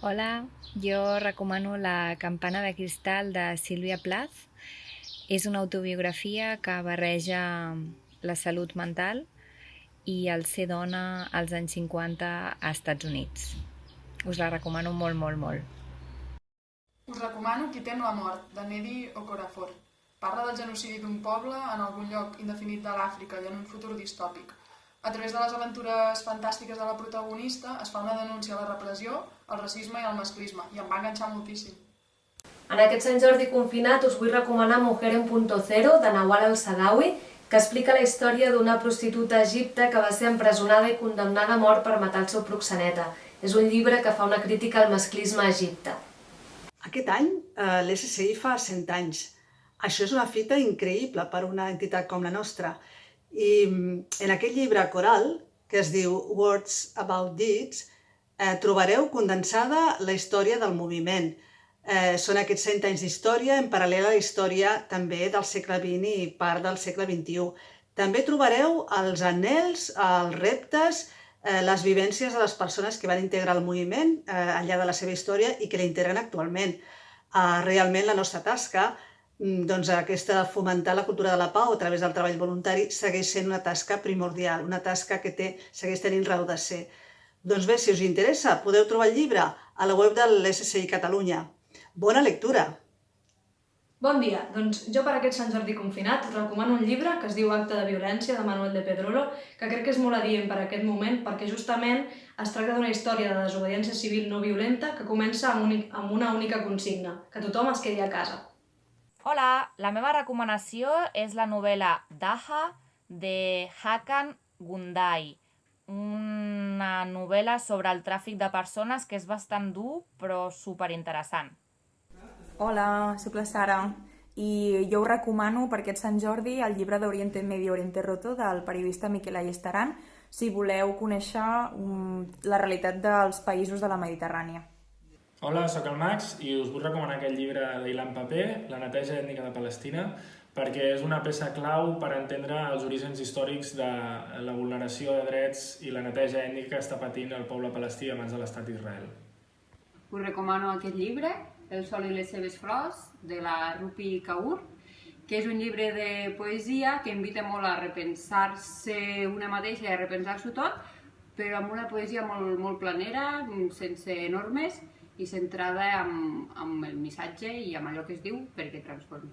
Hola, jo recomano La campana de cristal de Sílvia Plath. És una autobiografia que barreja la salut mental i el ser dona als anys 50 a Estats Units. Us la recomano molt, molt, molt. Us recomano Qui tem la mort, de Nnedi Okorafor. Parla del genocidi d'un poble en algun lloc indefinit de l'Àfrica i en un futur distòpic. A través de les aventures fantàstiques de la protagonista es fa una denúncia a la repressió, al racisme i al masclisme, i em va enganxar moltíssim. En aquest Sant Jordi confinat us vull recomanar Mujer en Punto Cero, de Nawal El-Sadawi, que explica la història d'una prostituta a Egipte que va ser empresonada i condemnada a mort per matar el seu proxeneta. És un llibre que fa una crítica al masclisme a Egipte. Aquest any l'SCI fa 100 anys. Això és una fita increïble per a una entitat com la nostra. I en aquest llibre coral, que es diu Words About Deeds, trobareu condensada la història del moviment. Són aquests 100 anys d'història en paral·lel a la història també del segle XX i part del segle XXI. També trobareu els anhels, els reptes, les vivències de les persones que van integrar el moviment al llarg de la seva història i que l'integren actualment. Realment la nostra tasca, doncs aquesta de fomentar la cultura de la pau a través del treball voluntari, segueix sent una tasca primordial, una tasca que segueix tenint raó de ser. Doncs bé, si us interessa, podeu trobar el llibre a la web de l'SCI Catalunya. Bona lectura! Bon dia, doncs jo per aquest Sant Jordi confinat us recomano un llibre que es diu Acte de violència, de Manuel de Pedrolo, que crec que és molt adient per aquest moment perquè justament es tracta d'una història de desobediència civil no violenta que comença amb una única consigna, que tothom es quedi a casa. Hola, la meva recomanació és la novel·la Daha de Hakan Gundai, una novel·la sobre el tràfic de persones que és bastant dur però superinteressant. Hola, sóc la Sara i jo us recomano per aquest Sant Jordi el llibre d'Oriente Medio Oriente Roto del periodista Miquel Ayestarán si voleu conèixer la realitat dels països de la Mediterrània. Hola, sóc el Max i us vull recomanar aquest llibre d'Ilan Paper, La neteja ètnica de Palestina, perquè és una peça clau per entendre els orígens històrics de la vulneració de drets i la neteja ètnica que està patint el poble palestí a mans de l'estat d'Israel. Us recomano aquest llibre, El sol i les seves flors, de la Rupi Kaur, que és un llibre de poesia que invita molt a repensar-se una mateixa i a repensar-s'ho tot, però amb una poesia molt planera, sense normes i centrada en el missatge i en allò que es diu perquè transformi.